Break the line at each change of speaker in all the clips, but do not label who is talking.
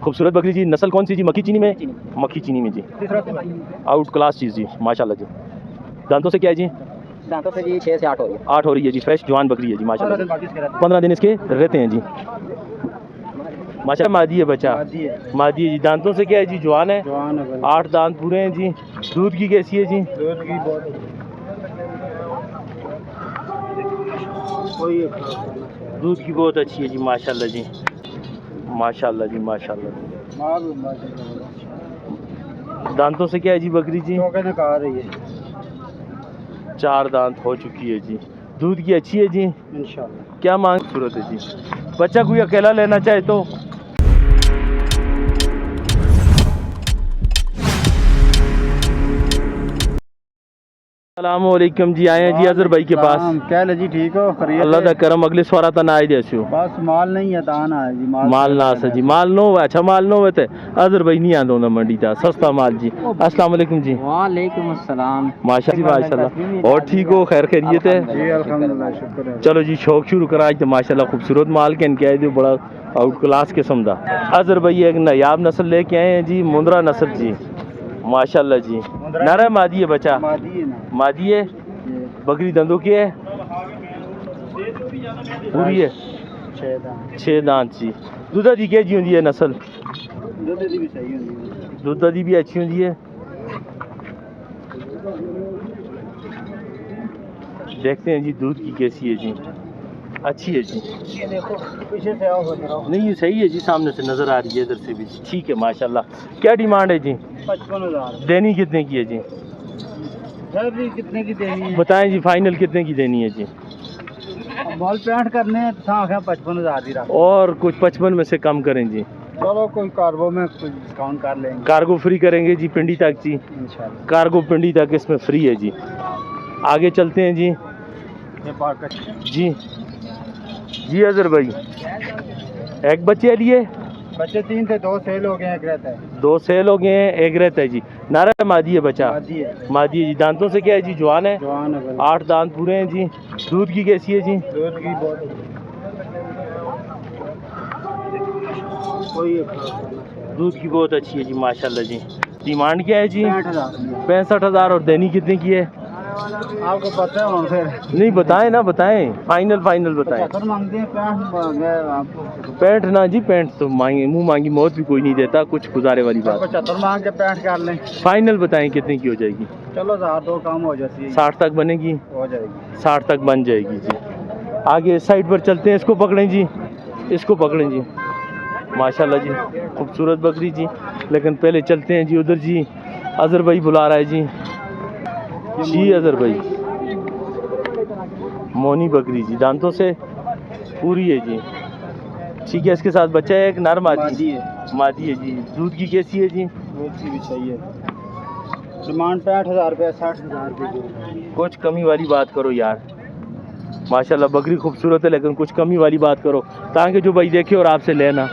खूबसूरत बकरी जी। नस्ल कौन सी जी? मक्खी चीनी में? मक्खी चीनी में जी। आउट क्लास चीज़ जी माशाल्लाह जी। दांतों से क्या है जी?
दांतों से जी 6 से 8 हो रही है।
8 हो रही है जी। फ्रेश जवान बकरी है जी माशाल्लाह। 15 दिन इसके रहते हैं जी माशाल्लाह। मादी है बच्चा? मादी है जी। दांतों से क्या है जी? जवान है। 8 दांत पूरे हैं जी। दूध की कैसी है जी? दूध की बहुत अच्छी है जी माशाल्लाह जी। माशाल्लाह जी माशाल्लाह। दांतों से क्या है जी बकरी जी? 4 दांत हो चुकी है जी। दूध की अच्छी है जी इंशाल्लाह। क्या मांग सूरत है जी? बच्चा कोई अकेला लेना चाहे तो? अस्सलामुअलैकुम जी। आए हैं जी अजहर भाई के पास।
क्या है जी? ठीक हो?
अल्लाह दा करम अगले स्वारा ता ना आए जैसे हो।
बस माल नहीं है दाना है जी।
माल ना से जी। माल नो है। अच्छा माल नो है ते अजहर भाई नहीं आंदो ना मंडी ता सस्ता माल जी। अस्सलाम वालेकुम जी।
वालेकुम अस्सलाम।
माशाल्लाह। और ठीक हो? खैर खैरियत है
जी अल्हम्दुलिल्लाह शुक्र है।
चलो जी शौक शुरू करा आज तो माशाल्लाह खूबसूरत माल के इनके आए जो बड़ा आउट क्लास किस्म दा। अजहर भाई एक नायाब नस्ल लेके आए हैं जी। मुंद्रा नस्ल जी माशाल्लाह जी। नारा मादी है बच्चा? मादी है। बकरी दंदों की है? पूरी है। 6 दांत जी। दुधा दी क्या जी होंगी है नस्ल? दुधा दी भी अच्छी होंगी है। देखते हैं जी दूध की कैसी है जी। अच्छी है जी।
पीछे से आओ
नहीं ये सही है जी। सामने से नज़र आ रही है इधर से भी। ठीक है माशाल्लाह। क्या डिमांड है जी?
55,000।
देनी कितने की है जी?
कितने की देनी है?
बताएं जी फाइनल कितने की देनी है जी?
माल 65 करने हैं तो 55,000 ही रख।
और कुछ 55 में से कम करें जी।
चलो कोई कार्गो में कुछ डिस्काउंट कर लेंगे।
कार्गो फ्री करेंगे जी पिंडी तक जी
इंशाल्लाह।
कार्गो पिंडी तक इसमें फ्री है जी। आगे चलते हैं जी।
ये पार्क
जी जी अजहर भाई एक बच्चे लिए?
बच्चे 3 थे, 2 सेल हो गए, एक रहता है।
2 सेल हो गए हैं, एक रहता है जी। नारा मादी है बच्चा? मादी है जी। दांतों से क्या है जी? जवान है। 8 दांत पूरे हैं जी। दूध की कैसी है जी?
दूध की बहुत
दूध की बहुत अच्छी है जी माशाल्लाह जी। डिमांड क्या है जी?
65,000।
65,000। और देनी कितने की है?
आपको पता है फिर?
नहीं बताएं ना, बताएं फाइनल बताएं।
75 मांगते हैं। 65 आपको
65 ना जी। 65 तो मांगे मुंह मांगी मौत भी कोई नहीं देता। कुछ गुजारे वाली बात।
75 मांग के 65 कर लें।
फाइनल बताएं कितने की हो जाएगी?
चलो 1000 कम हो जाती है।
60 तक बनेगी?
हो जाएगी।
60 तक बन जाएगी जी। आगे साइड पर चलते हैं। इसको पकड़ें जी। इसको पकड़ें जी माशाल्लाह जी। खूबसूरत बकरी जी। लेकिन पहले चलते हैं जी उधर जी। अजहर भाई बुला रहा है जी। जी अजहर भाई मोनी बकरी जी। दांतों से पूरी है जी। ठीक है। इसके साथ बच्चा है एक नर मादी है। मादी है जी। दूध की कैसी है जी?
दूध की भी चाहिए। डिमांड 65,000 रुपये 60,000 रुपये।
कुछ कमी वाली बात करो यार। माशाल्लाह बकरी खूबसूरत है लेकिन कुछ कमी वाली बात करो ताकि जो भाई देखे और आपसे लेना।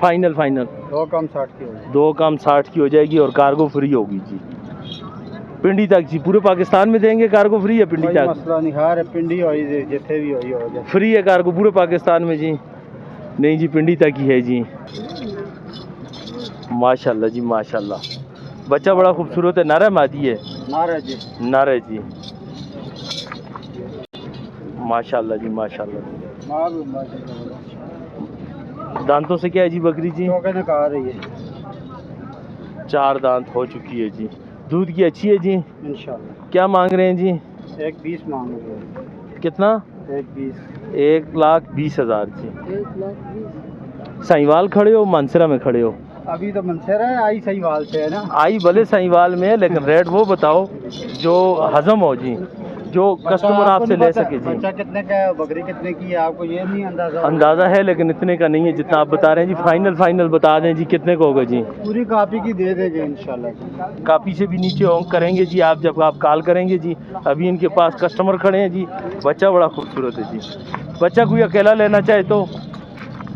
फाइनल
2 कम 60 की हो जाएगी।
2 कम 60 की हो जाएगी और कार्गो फ्री होगी जी पिंडी तक जी। पूरे पाकिस्तान में देंगे कार्गो फ्री है पिंडी तक?
मसला नहीं। हर पिंडी हो जिथे भी हो जाए
फ्री है कार्गो पूरे पाकिस्तान में जी? नहीं जी पिंडी तक ही है जी। माशाल्लाह जी माशाल्लाह। बच्चा बड़ा खूबसूरत है। नारा मादी है?
नारे जी।
नारे जी माशाल्लाह जी माशाल्लाह। दांतों से क्या है जी बकरी जी?
कहा रही है।
4 दांत हो चुकी है जी। दूध की अच्छी है जी
इंशाल्लाह।
क्या मांग रहे हैं जी?
1,20 मांग रहे हैं।
कितना?
1,20।
1,20,000 जी।
1,20,000।
साहिवाल खड़े हो मानसरा में खड़े हो?
अभी तो मनसेरा है। आई सहीवाल से है ना?
आई भले साहिवाल में है लेकिन रेट वो बताओ जो हजम हो जी जो कस्टमर आपसे ले सके जी।
बच्चा कितने का है? बकरी कितने की है? आपको ये नहीं अंदाजा?
अंदाज़ा है लेकिन इतने का नहीं है जितना आप बता रहे हैं जी। फाइनल बता दें जी कितने का होगा जी?
पूरी कॉपी की दे देंगे इंशाल्लाह।
कापी से भी नीचे ऑन करेंगे जी आप जब आप कॉल करेंगे जी। अभी इनके पास कस्टमर खड़े हैं जी। बच्चा बड़ा खूबसूरत है जी। बच्चा कोई अकेला लेना चाहे तो?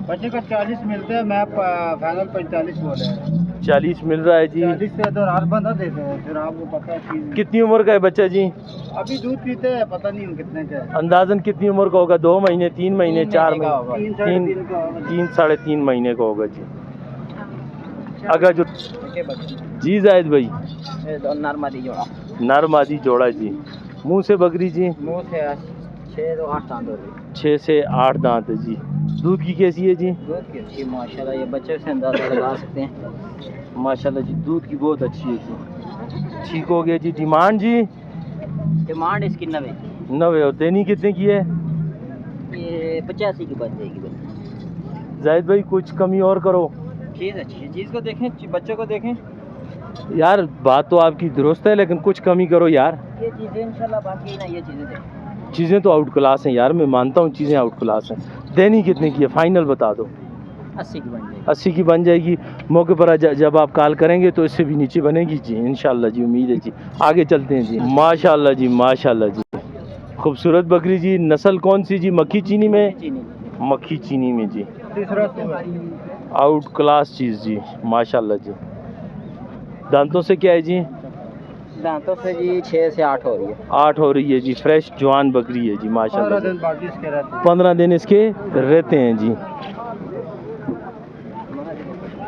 बच्चे का 40 मिलते हैं। मैं फाइनल 45 बोले हैं।
40 मिल रहा है जी।
40 से तो हर बंदा देते हैं। फिर आपको पता है
कितनी उम्र का है बच्चा जी?
अभी दूध पीते हैं। पता नहीं कितने का है।
अंदाजन कितनी उम्र का होगा? 2 महीने 3 महीने 4 महीने?
3 साढ़े 3
3 साढ़े 3 महीने का होगा जी। अगर जो जी जायद भाई
नर मादी जोड़ा
नर मादी जोड़ा जी। मुंह से बकरी जी
मुंह से 6 से 8 दांत होते हैं।
6 से 8 दांत है जी। दूध की कैसी है जी?
दूध की अच्छी माशाल्लाह, ये बच्चे से अंदाजा लगा सकते हैं।
माशाल्लाह जी दूध की बहुत अच्छी है जी। ठीक हो गया जी। डिमांड जी?
डिमांड इसकी 90
90। और देनी कितने की है?
ये 85 की बन जाएगी बस।
जाहिद भाई कुछ कमी और करो।
चीज़ अच्छी है, चीज़ को देखें, बच्चों को देखें।
यार बात तो आपकी दुरुस्त है लेकिन कुछ कमी करो यार।
ये चीज़ें इंशाल्लाह, बाकी ना ये चीज़ें देखें।
चीज़ें तो आउट क्लास हैं यार, मैं मानता हूँ चीज़ें आउट क्लास हैं। देनी कितने की है फाइनल बता दो।
80 की बन जाएगी।
80 की बन जाएगी। मौके पर जब आप कॉल करेंगे तो इससे भी नीचे बनेगी जी इंशाल्लाह जी, उम्मीद है जी। आगे चलते हैं जी। माशाल्लाह जी माशाल्लाह जी, खूबसूरत बकरी जी। नस्ल कौन सी जी? मक्खी चीनी में? मक्खी चीनी में जी।
तीसरा
आउट क्लास चीज़ जी माशाल्लाह जी। दांतों से क्या है जी?
दांतों से जी 6 से 8 हो रही है।
8 हो रही है जी। फ्रेश जवान बकरी है जी माशाल्लाह।
15 दिन बाकी इसके रहते हैं।
15 दिन इसके रहते हैं जी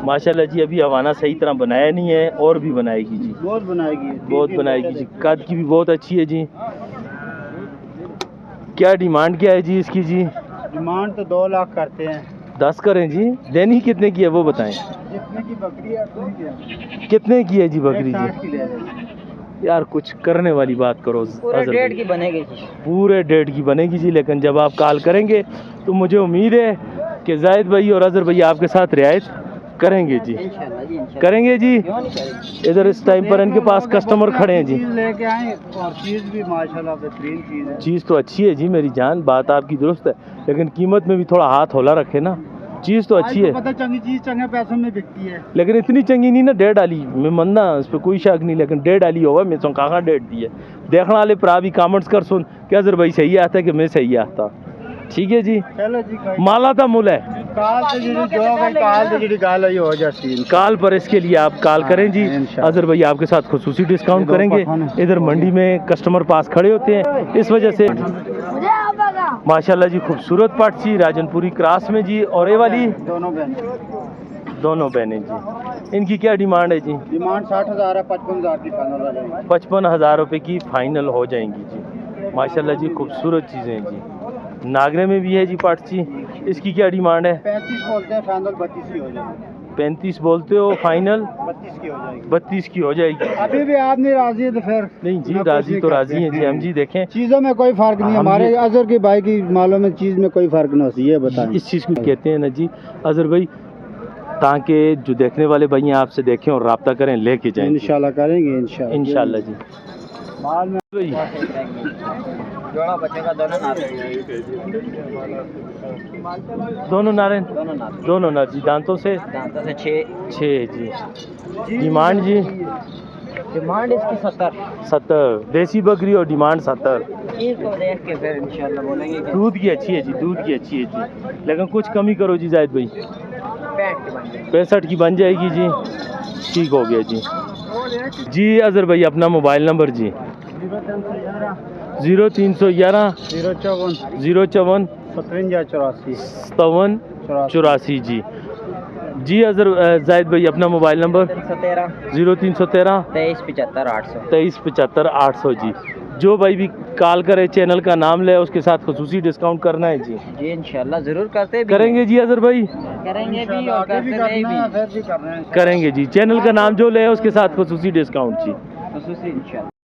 माशाल्लाह जी। अभी हवाना सही तरह बनाया नहीं है, और भी बनाएगी जी,
बहुत बनाएगी,
बहुत बनाएगी जी। कद की भी बहुत अच्छी है जी। क्या डिमांड क्या है जी इसकी जी?
डिमांड तो 2 लाख करते हैं।
10 करें जी। देनी कितने की है वो बताएं।
जितने की बकरी है उतनी की है।
कितने की है जी बकरी
60 की
जी?
ले लें।
यार कुछ करने वाली बात करो।
पूरे
अजहर
1.5
भाई।
की बनेगी जी।
पूरे 1.5 की बनेगी जी, लेकिन जब आप कॉल करेंगे तो मुझे उम्मीद है कि जायद भाई और अजहर भाई आपके साथ रियायत करेंगे जी।
इंशाल्लाह जी, इंशाल्लाह।
करेंगे जी।
क्यों नहीं करेंगे?
इधर इस टाइम पर इनके पास कस्टमर खड़े हैं जी।
चीज़ लेके आए और चीज़ भी माशाल्लाह बेहतरीन चीज़ है।
चीज़ तो अच्छी है जी मेरी जान, बात आपकी दुरुस्त है, लेकिन कीमत में भी थोड़ा हाथ होला रखे ना। चीज़ तो अच्छी
आज
है
पता चंगी चीज़ चंगे पैसों में बिकती है।
लेकिन इतनी चंगी नहीं ना। 1.5 डाली मैं मनना, उस पर कोई शक नहीं, लेकिन 1.5 डाली होगा मैं तो कहाँ 1.5 दी है। देखने वाले पर भी कमेंट्स कर सुन क्या अजहर भाई सही आता है कि मैं सही आता। ठीक है जी।
चलो जी,
माला था मुल है
काल से जी जो भाई काल से जी गाल आई हो जाती है।
कॉल पर, इसके लिए आप कॉल करें जी।
इंशाल्लाह।
अजहर भाई आपके साथ खुसूसी डिस्काउंट करेंगे। इधर मंडी में कस्टमर पास खड़े होते हैं, इस वजह से माशाल्लाह जी। खूबसूरत पाटची राजनपुरी क्रॉस में जी। और ये वाली दोनों बहनें जी। इनकी क्या डिमांड है जी?
डिमांड 60,000 है, 55,000 की फाइनल हो जाएगी।
55,000 रुपये की फाइनल हो जाएंगी जी माशाल्लाह जी। खूबसूरत चीज़ें हैं जी। नागरे में भी है जी पाटची। इसकी क्या डिमांड है?
35 बोलते हैं, फाइनल 32 की हो जाएगी।
35 बोलते हो, फाइनल
32 की हो जाएगी।
32 की हो जाएगी।
अभी भी आप नहीं राजी है तो फिर
नहीं जी,
ना,
राजी
कुछ
तो
नहीं
राजी हैं
करते।
जी हम जी। देखें
चीज़ों में कोई फर्क नहीं है।
हम
हमारे
ये-
अजहर के भाई की मालों में चीज़ में कोई फर्क नहीं होती है, बताएं।
इस चीज़ को कहते हैं ना जी अजहर भाई, ताकि जो देखने वाले भाई हैं आपसे देखें और रब्ता करें, लेके जाएं जी।
इंशाल्लाह करेंगे, इंशाल्लाह
इंशाल्लाह जी।
माल में
भाई
जोड़ा बचेगा दोनों
दोनों नारें,
नारे
दोनों नार जी। दांतों से
दांतों से 6।
6 जी। डिमांड जी?
डिमांड इसकी 70।
70 देसी बकरी और डिमांड 70।
चीज़ को देख के फिर इंशाल्लाह बोलेंगे कि
दूध की अच्छी है जी, दूध की अच्छी है जी, लेकिन कुछ कमी करो जी जायद भाई।
65 की बन जाएगी।
65 की बन जाएगी जी। ठीक हो गया जी। जी अजहर भाई अपना मोबाइल नंबर जी? 0311
054
054
57
57 84 जी। जी अजहर जायद भाई अपना मोबाइल नंबर?
313
0313
23 75 800।
23 75 800 जी। जो भाई भी कॉल करे चैनल का नाम ले, उसके साथ खसूसी डिस्काउंट करना है जी।
जी इंशाल्लाह ज़रूर करते भी
करेंगे जी अजहर भाई?
करेंगे भी और करते रहे भी।
करेंगे जी। चैनल का नाम जो ले उसके साथ खसूसी डिस्काउंट जी।
खसूसी इंशाल्लाह।